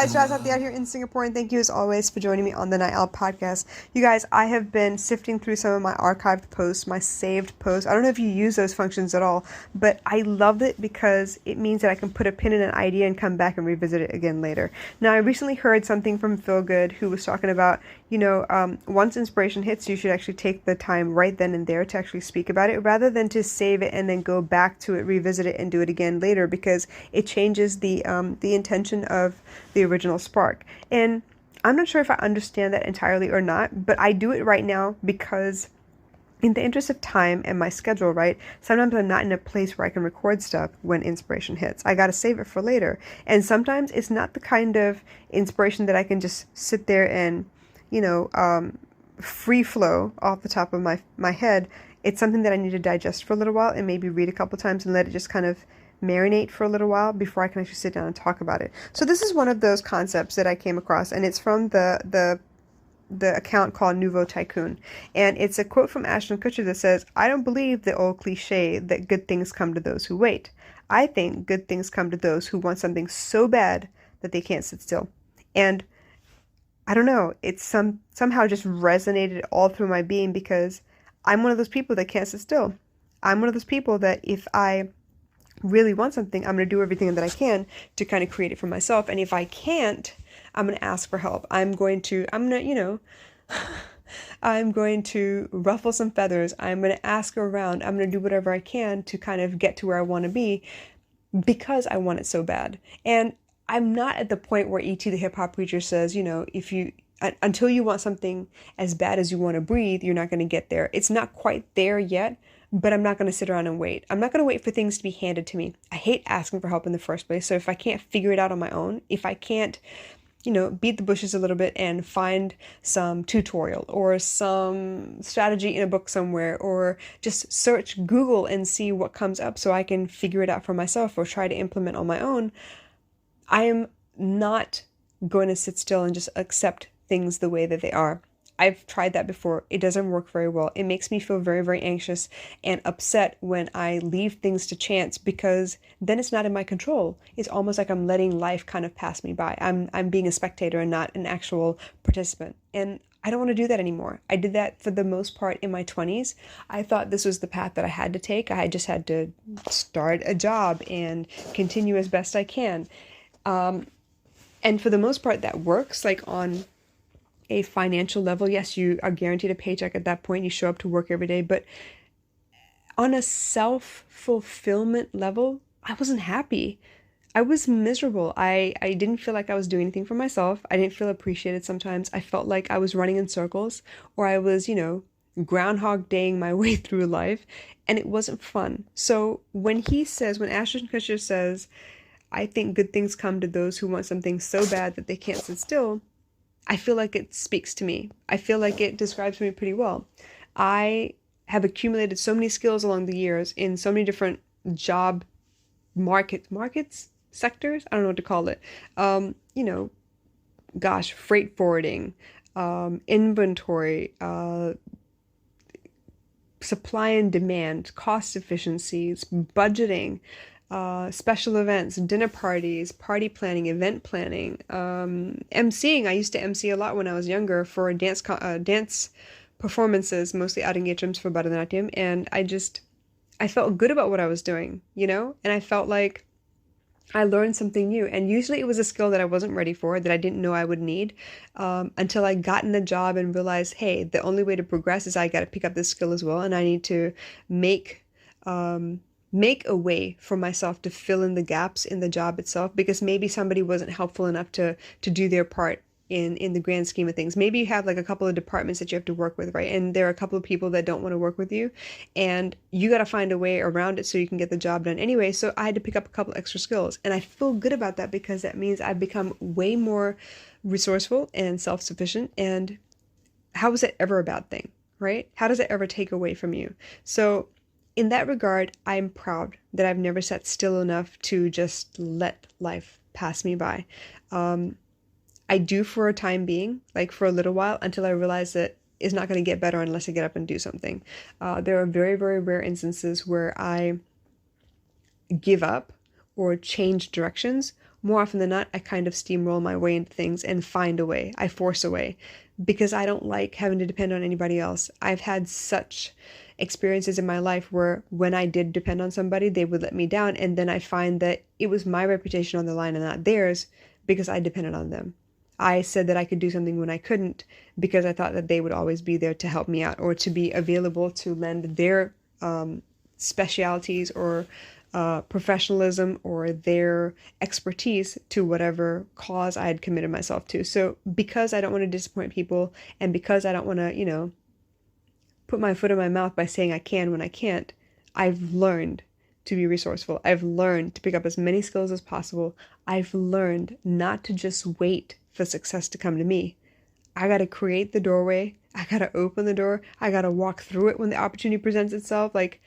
guys, Jazz out here in Singapore, and thank you as always for joining me on the Night Owl podcast. You guys, I have been sifting through some of my archived posts, my saved posts. I don't know if you use those functions at all, but I love it because it means that I can put a pin in an idea and come back and revisit it again later. Now, I recently heard something from Phil Good, who was talking about, once inspiration hits, you should actually take the time right then and there to actually speak about it, rather than to save it and then go back to it, revisit it, and do it again later, because it changes the intention of the original spark. And I'm not sure if I understand that entirely or not, but I do it right now because in the interest of time and my schedule, right? Sometimes I'm not in a place where I can record stuff when inspiration hits. I got to save it for later. And sometimes it's not the kind of inspiration that I can just sit there and, free flow off the top of my head. It's something that I need to digest for a little while and maybe read a couple times and let it just kind of marinate for a little while before I can actually sit down and talk about it. So this is one of those concepts that I came across, and it's from the account called Nouveau Tycoon. And it's a quote from Ashton Kutcher that says, "I don't believe the old cliche that good things come to those who wait. I think good things come to those who want something so bad that they can't sit still." And I don't know, it's somehow just resonated all through my being, because I'm one of those people that can't sit still. I'm one of those people that if I really want something, I'm going to do everything that I can to kind of create it for myself. And if I can't, I'm going to ask for help. I'm going to I'm going to ruffle some feathers. I'm going to ask around. I'm going to do whatever I can to kind of get to where I want to be, because I want it so bad. And I'm not at the point where E.T. the hip hop preacher says, until you want something as bad as you want to breathe, you're not going to get there. It's not quite there yet, but I'm not going to sit around and wait. I'm not going to wait for things to be handed to me. I hate asking for help in the first place. So if I can't figure it out on my own, if I can't, beat the bushes a little bit and find some tutorial or some strategy in a book somewhere, or just search Google and see what comes up so I can figure it out for myself or try to implement on my own, I am not going to sit still and just accept things the way that they are. I've tried that before. It doesn't work very well. It makes me feel very, very anxious and upset when I leave things to chance, because then it's not in my control. It's almost like I'm letting life kind of pass me by. I'm being a spectator and not an actual participant. And I don't want to do that anymore. I did that for the most part in my 20s. I thought this was the path that I had to take. I just had to start a job and continue as best I can. And for the most part, that works, like on a financial level. Yes, you are guaranteed a paycheck at that point. You show up to work every day. But on a self-fulfillment level, I wasn't happy. I was miserable. I didn't feel like I was doing anything for myself. I didn't feel appreciated sometimes. I felt like I was running in circles, or I was, Groundhog Daying my way through life, and it wasn't fun. So when Ashton Kutcher says, "I think good things come to those who want something so bad that they can't sit still," I feel like it speaks to me. I feel like it describes me pretty well. I have accumulated so many skills along the years in so many different job markets, sectors. I don't know what to call it. Freight forwarding, inventory, supply and demand, cost efficiencies, budgeting, special events, dinner parties, party planning, event planning, emceeing. I used to MC a lot when I was younger for dance performances, mostly out engagements for Bharatanatyam, and I felt good about what I was doing, and I felt like I learned something new. And usually it was a skill that I wasn't ready for, that I didn't know I would need, until I got in the job and realized, hey, the only way to progress is I got to pick up this skill as well, and I need to make a way for myself to fill in the gaps in the job itself, because maybe somebody wasn't helpful enough to do their part in the grand scheme of things. Maybe you have like a couple of departments that you have to work with, right? And there are a couple of people that don't want to work with you, and you got to find a way around it so you can get the job done anyway. So I had to pick up a couple extra skills, and I feel good about that, because that means I've become way more resourceful and self-sufficient. And how is it ever a bad thing, right? How does it ever take away from you? So in that regard, I'm proud that I've never sat still enough to just let life pass me by. I do for a time being, like for a little while, until I realize that it's not going to get better unless I get up and do something. There are very, very rare instances where I give up or change directions more often than not, I kind of steamroll my way into things and find a way. I force a way because I don't like having to depend on anybody else. I've had such experiences in my life where when I did depend on somebody, they would let me down. And then I find that it was my reputation on the line and not theirs because I depended on them. I said that I could do something when I couldn't because I thought that they would always be there to help me out or to be available to lend their specialities or professionalism or their expertise to whatever cause I had committed myself to. So because I don't want to disappoint people and because I don't want to, put my foot in my mouth by saying I can when I can't, I've learned to be resourceful. I've learned to pick up as many skills as possible. I've learned not to just wait for success to come to me. I got to create the doorway. I got to open the door. I got to walk through it when the opportunity presents itself. Like,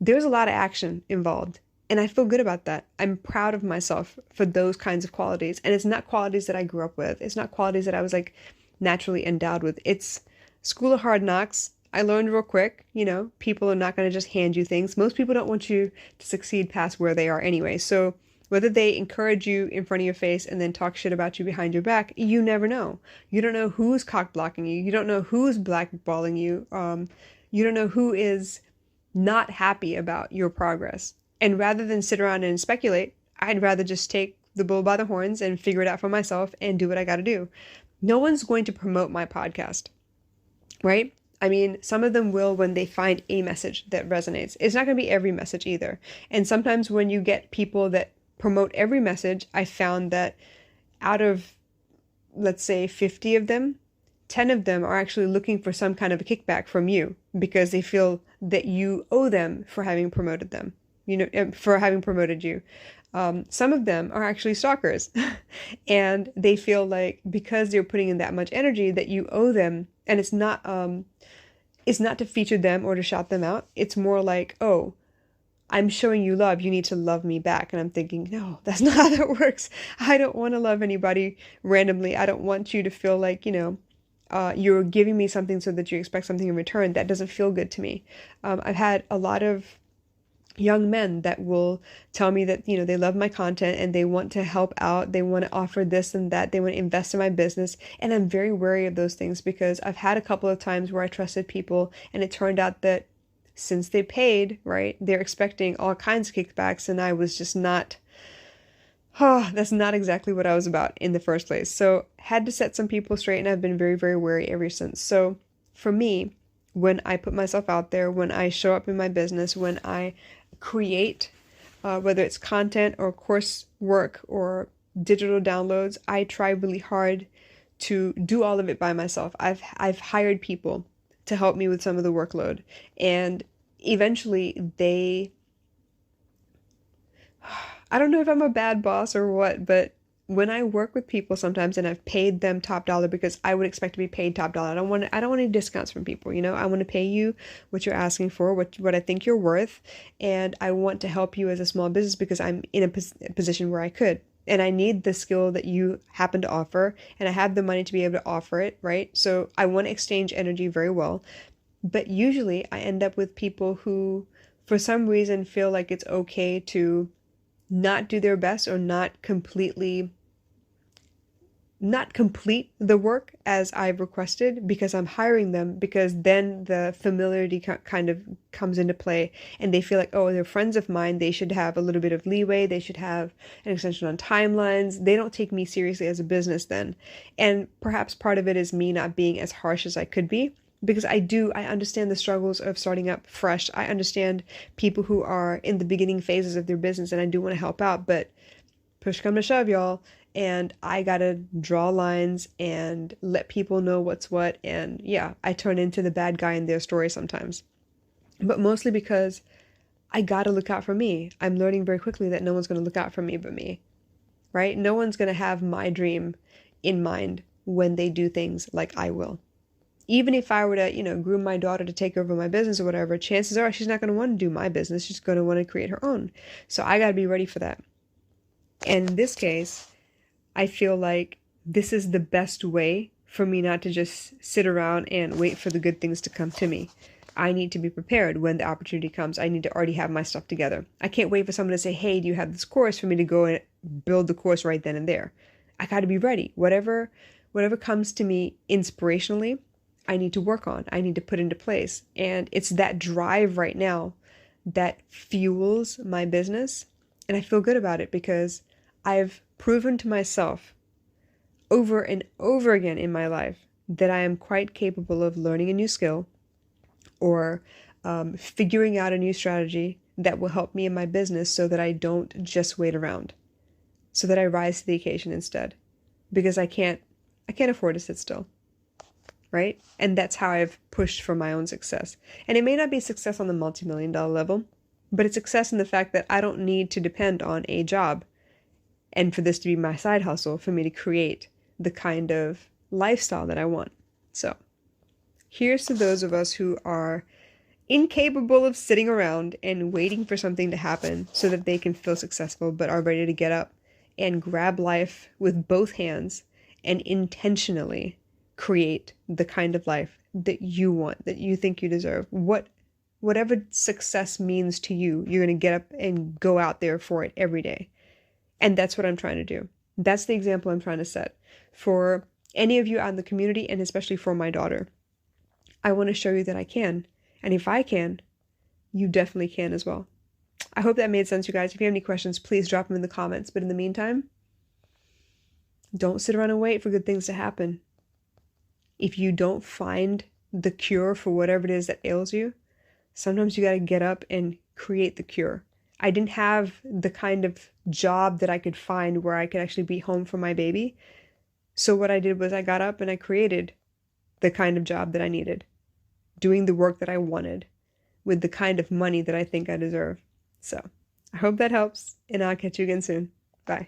there's a lot of action involved. And I feel good about that. I'm proud of myself for those kinds of qualities. And it's not qualities that I grew up with. It's not qualities that I was like naturally endowed with. It's school of hard knocks. I learned real quick, people are not going to just hand you things. Most people don't want you to succeed past where they are anyway. So whether they encourage you in front of your face and then talk shit about you behind your back, you never know. You don't know who's cock blocking you. You don't know who's blackballing you. You don't know who is not happy about your progress. And rather than sit around and speculate, I'd rather just take the bull by the horns and figure it out for myself and do what I got to do. No one's going to promote my podcast, right? I mean, some of them will when they find a message that resonates. It's not going to be every message either. And sometimes when you get people that promote every message, I found that out of, let's say, 50 of them, 10 of them are actually looking for some kind of a kickback from you because they feel that you owe them for having promoted them, for having promoted you. Some of them are actually stalkers and they feel like because they're putting in that much energy that you owe them. And it's not to feature them or to shout them out. It's more like, oh, I'm showing you love. You need to love me back. And I'm thinking, no, that's not how that works. I don't want to love anybody randomly. I don't want you to feel like, you're giving me something so that you expect something in return. That doesn't feel good to me. I've had a lot of young men that will tell me that, they love my content and they want to help out. They want to offer this and that. They want to invest in my business. And I'm very wary of those things because I've had a couple of times where I trusted people and it turned out that since they paid, right, they're expecting all kinds of kickbacks and I was just not, that's not exactly what I was about in the first place. So had to set some people straight and I've been very, very wary ever since. So for me, when I put myself out there, when I show up in my business, when I create, whether it's content or coursework or digital downloads, I try really hard to do all of it by myself. I've hired people to help me with some of the workload, and eventually I don't know if I'm a bad boss or what, but when I work with people sometimes and I've paid them top dollar because I would expect to be paid top dollar. I don't want any discounts from people, I want to pay you what you're asking for, what I think you're worth, and I want to help you as a small business because I'm in a position where I could. And I need the skill that you happen to offer, and I have the money to be able to offer it, right? So I want to exchange energy very well. But usually I end up with people who, for some reason, feel like it's okay to not do their best or not complete the work as I've requested because I'm hiring them, because then the familiarity kind of comes into play and they feel like, oh, they're friends of mine. They should have a little bit of leeway. They should have an extension on timelines. They don't take me seriously as a business then. And perhaps part of it is me not being as harsh as I could be, because I understand the struggles of starting up fresh. I understand people who are in the beginning phases of their business and I do want to help out, but push come to shove, y'all. And I gotta draw lines and let people know what's what. And yeah, I turn into the bad guy in their story sometimes. But mostly because I gotta look out for me. I'm learning very quickly that no one's gonna look out for me but me, right? No one's gonna have my dream in mind when they do things like I will. Even if I were to, groom my daughter to take over my business or whatever, chances are she's not gonna want to do my business. She's gonna want to create her own. So I gotta be ready for that. And in this case, I feel like this is the best way for me not to just sit around and wait for the good things to come to me. I need to be prepared when the opportunity comes. I need to already have my stuff together. I can't wait for someone to say, hey, do you have this course, for me to go and build the course right then and there. I got to be ready. Whatever comes to me inspirationally, I need to work on. I need to put into place. And it's that drive right now that fuels my business. And I feel good about it because I've proven to myself over and over again in my life that I am quite capable of learning a new skill or figuring out a new strategy that will help me in my business so that I don't just wait around, so that I rise to the occasion instead, because I can't afford to sit still, right? And that's how I've pushed for my own success. And it may not be success on the multi-million-dollar level, but it's success in the fact that I don't need to depend on a job and for this to be my side hustle for me to create the kind of lifestyle that I want. So here's to those of us who are incapable of sitting around and waiting for something to happen so that they can feel successful, but are ready to get up and grab life with both hands and intentionally create the kind of life that you want, that you think you deserve. Whatever success means to you, you're going to get up and go out there for it every day. And that's what I'm trying to do. That's the example I'm trying to set for any of you out in the community, and especially for my daughter. I want to show you that I can. And if I can, you definitely can as well. I hope that made sense, you guys. If you have any questions, please drop them in the comments. But in the meantime, don't sit around and wait for good things to happen. If you don't find the cure for whatever it is that ails you, sometimes you got to get up and create the cure. I didn't have the kind of job that I could find where I could actually be home for my baby. So what I did was I got up and I created the kind of job that I needed, doing the work that I wanted with the kind of money that I think I deserve. So I hope that helps, and I'll catch you again soon. Bye.